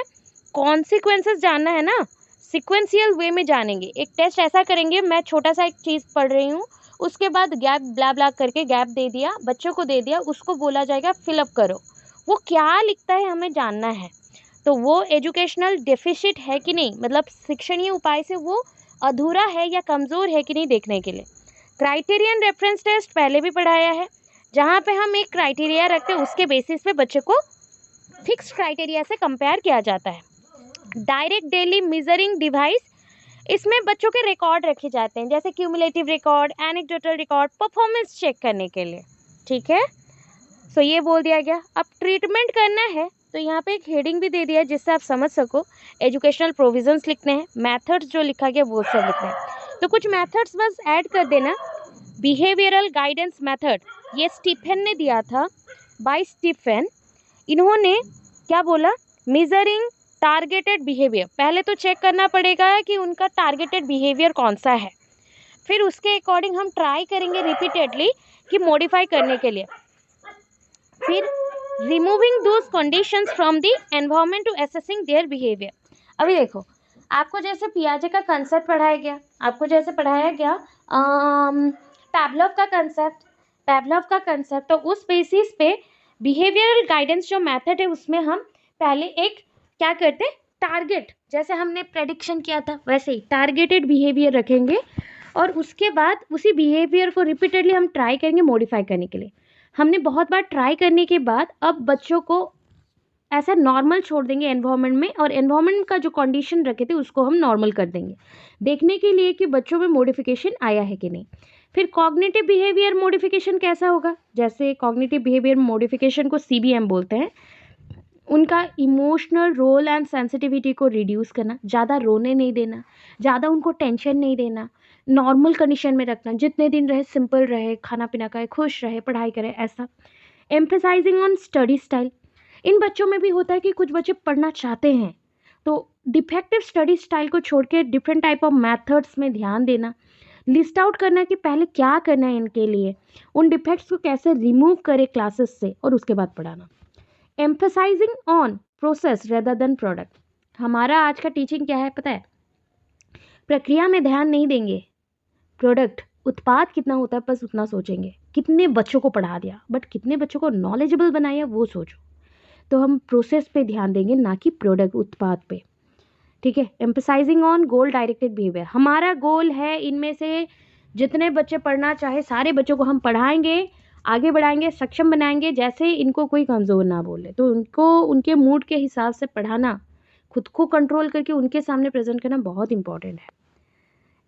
कॉन्सिक्वेंसेस जानना है ना, सिक्वेंशियल वे में जानेंगे। एक टेस्ट ऐसा करेंगे, मैं छोटा सा एक चीज़ पढ़ रही हूँ, उसके बाद गैप ब्ला ब्ला करके गैप दे दिया, बच्चों को दे दिया, उसको बोला जाएगा फिलअप करो, वो क्या लिखता है हमें जानना है। तो वो एजुकेशनल डेफिसिट है कि नहीं, मतलब शिक्षणीय उपाय से वो अधूरा है या कमज़ोर है कि नहीं देखने के लिए। क्राइटेरियन रेफरेंस टेस्ट पहले भी पढ़ाया है, जहाँ पे हम एक क्राइटेरिया रखते हैं, उसके बेसिस पे बच्चे को फिक्स क्राइटेरिया से कंपेयर किया जाता है। डायरेक्ट डेली मेजरिंग डिवाइस, इसमें बच्चों के रिकॉर्ड रखे जाते हैं, जैसे cumulative record, anecdotal record, performance check करने के लिए। ठीक है, सो ये बोल दिया गया। अब ट्रीटमेंट करना है तो यहाँ पे एक हेडिंग भी दे दिया है जिससे आप समझ सको। एजुकेशनल प्रोविजंस लिखने हैं, मेथड्स जो लिखा गया वो सब लिखना है, तो कुछ मेथड्स बस ऐड कर देना। बिहेवियरल गाइडेंस मेथड, ये स्टीफन ने दिया था, बाय स्टीफन। इन्होंने क्या बोला, मेजरिंग टारगेटेड बिहेवियर, पहले तो चेक करना पड़ेगा कि उनका टारगेटेड बिहेवियर कौन सा है, फिर उसके अकॉर्डिंग हम ट्राई करेंगे रिपीटेडली कि मॉडिफाई करने के लिए। फिर removing those conditions from the environment to assessing their behaviour. अभी देखो, आपको जैसे पियाजे का कंसेप्ट पढ़ाया गया, आपको जैसे पढ़ाया गया पैवलोव का कंसेप्ट, तो उस बेसिस पे बिहेवियरल गाइडेंस जो मेथड है उसमें हम पहले एक क्या करते, टारगेट, जैसे हमने प्रेडिक्शन किया था वैसे ही टारगेटेड बिहेवियर रखेंगे, और उसके बाद उसी बिहेवियर को रिपीटेडली हम ट्राई करेंगे मॉडिफाई करने के लिए। हमने बहुत बार ट्राई करने के बाद अब बच्चों को ऐसा नॉर्मल छोड़ देंगे एनवायरनमेंट में, और एनवायरनमेंट का जो कंडीशन रखे थे उसको हम नॉर्मल कर देंगे, देखने के लिए कि बच्चों में मॉडिफिकेशन आया है कि नहीं। फिर कॉग्निटिव बिहेवियर मॉडिफिकेशन कैसा होगा, जैसे कॉग्निटिव बिहेवियर मॉडिफिकेशन को CBM बोलते हैं। उनका इमोशनल रोल एंड सेंसिटिविटी को रिड्यूस करना, ज़्यादा रोने नहीं देना, ज़्यादा उनको टेंशन नहीं देना, नॉर्मल कंडीशन में रखना, जितने दिन रहे सिंपल रहे, खाना पीना खाए, खुश रहे, पढ़ाई करे, ऐसा। एम्फेसाइजिंग ऑन स्टडी स्टाइल, इन बच्चों में भी होता है कि कुछ बच्चे पढ़ना चाहते हैं तो डिफेक्टिव स्टडी स्टाइल को छोड़ के डिफरेंट टाइप ऑफ मेथड्स में ध्यान देना, लिस्ट आउट करना कि पहले क्या करना है इनके लिए, उन डिफेक्ट्स को कैसे रिमूव करे क्लासेस से और उसके बाद पढ़ाना। Emphasizing on process rather than product, हमारा आज का टीचिंग क्या है पता है, प्रक्रिया में ध्यान नहीं देंगे, प्रोडक्ट उत्पाद कितना होता है बस उतना सोचेंगे, कितने बच्चों को पढ़ा दिया बट कितने बच्चों को नॉलेजेबल बनाया वो सोचो। तो हम प्रोसेस पे ध्यान देंगे ना कि प्रोडक्ट उत्पाद पे, ठीक है। Emphasising on goal directed behaviour, हमारा गोल है इनमें से जितने बच्चे पढ़ना चाहे सारे बच्चों को हम पढ़ाएंगे, आगे बढ़ाएंगे, सक्षम बनाएंगे, जैसे इनको कोई कमज़ोर ना बोले। तो उनको उनके मूड के हिसाब से पढ़ाना, खुद को कंट्रोल करके उनके सामने प्रेजेंट करना बहुत इंपॉर्टेंट है।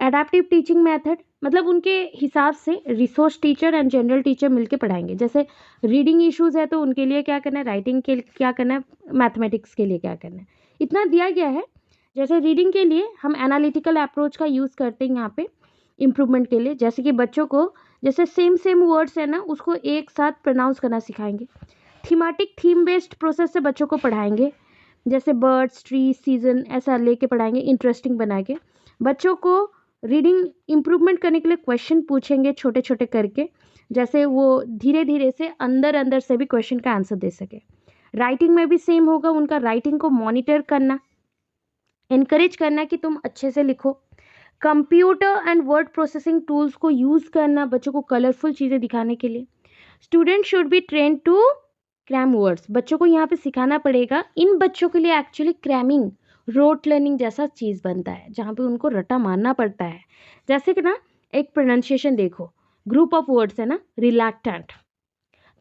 एडेप्टिव टीचिंग मेथड मतलब उनके हिसाब से resource teacher and general teacher मिलके पढ़ाएंगे। जैसे रीडिंग इश्यूज़ है तो उनके लिए क्या करना है, राइटिंग के लिए क्या करना है, मैथमेटिक्स के लिए क्या करना है, इतना दिया गया है। जैसे रीडिंग के लिए हम एनालिटिकल अप्रोच का यूज़ करते हैं यहाँ पे इम्प्रूवमेंट के लिए, जैसे कि बच्चों को जैसे सेम वर्ड्स है ना उसको एक साथ प्रोनाउंस करना सिखाएंगे। थीमेटिक थीम बेस्ड प्रोसेस से बच्चों को पढ़ाएंगे, जैसे बर्ड्स, ट्री, सीजन ऐसा लेके पढ़ाएंगे, इंटरेस्टिंग बना के। बच्चों को रीडिंग इम्प्रूवमेंट करने के लिए क्वेश्चन पूछेंगे छोटे छोटे करके, जैसे वो धीरे धीरे से अंदर से भी क्वेश्चन का आंसर दे सके। राइटिंग में भी सेम होगा, उनका राइटिंग को मॉनिटर करना, इनकरेज करना कि तुम अच्छे से लिखो। Computer and word processing tools को यूज़ करना बच्चों को कलरफुल चीज़ें दिखाने के लिए। Student should be train to cram words, बच्चों को यहाँ पे सिखाना पड़ेगा। इन बच्चों के लिए एक्चुअली क्रैमिंग रोट लर्निंग जैसा चीज़ बनता है, जहाँ पे उनको रट्टा मारना पड़ता है। जैसे कि ना एक प्रोनाउंसिएशन देखो, ग्रुप ऑफ वर्ड्स है ना, रिलैक्टेंट,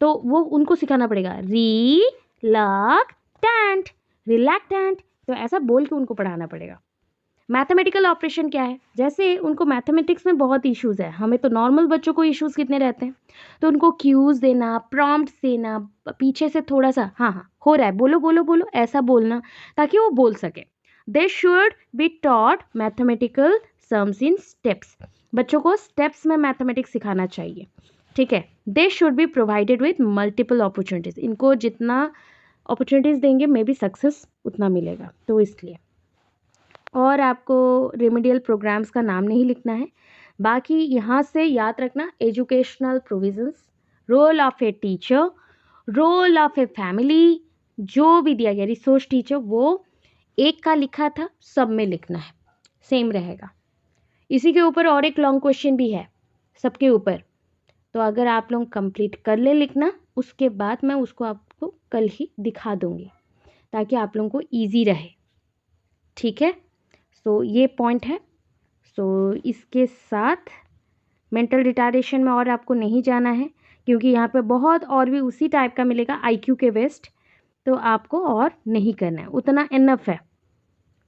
तो वो उनको सिखाना पड़ेगा, रिलैक्टेंट, रिलैक्टेंट, तो ऐसा बोल के उनको पढ़ाना पड़ेगा। मैथमेटिकल ऑपरेशन क्या है, जैसे उनको मैथमेटिक्स में बहुत इश्यूज़ है, हमें तो नॉर्मल बच्चों को इश्यूज़ कितने रहते हैं, तो उनको क्यूज़ देना, प्रॉम्प्ट्स देना, पीछे से थोड़ा सा हाँ हाँ हो रहा है, बोलो बोलो बोलो ऐसा बोलना ताकि वो बोल सके। They should be taught mathematical sums in steps, बच्चों को स्टेप्स में मैथमेटिक्स सिखाना चाहिए, ठीक है। They should be provided with multiple opportunities, इनको जितना अपॉर्चुनिटीज़ देंगे मे बी सक्सेस उतना मिलेगा, तो इसलिए। और आपको रेमेडियल प्रोग्राम्स का नाम नहीं लिखना है, बाकी यहाँ से याद रखना educational provisions, role of a teacher, role of a family, जो भी दिया गया रिसोर्स टीचर वो एक का लिखा था, सब में लिखना है, सेम रहेगा। इसी के ऊपर और एक लॉन्ग क्वेश्चन भी है सबके ऊपर, तो अगर आप लोग कंप्लीट कर ले लिखना, उसके बाद मैं उसको आपको कल ही दिखा दूँगी ताकि आप लोगों को ईजी रहे, ठीक है। सो ये पॉइंट है। सो इसके साथ मेंटल रिटार्डेशन में और आपको नहीं जाना है, क्योंकि यहाँ पे बहुत और भी उसी टाइप का मिलेगा IQ के बेस्ट, तो आपको और नहीं करना है, उतना इनफ है,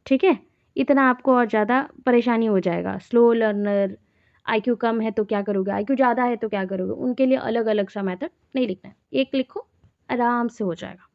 ठीक है। इतना आपको और ज़्यादा परेशानी हो जाएगा। स्लो लर्नर, IQ कम है तो क्या करोगे, IQ ज़्यादा है तो क्या करोगे, उनके लिए अलग अलग सा मेथड नहीं लिखना है, एक लिखो आराम से हो जाएगा।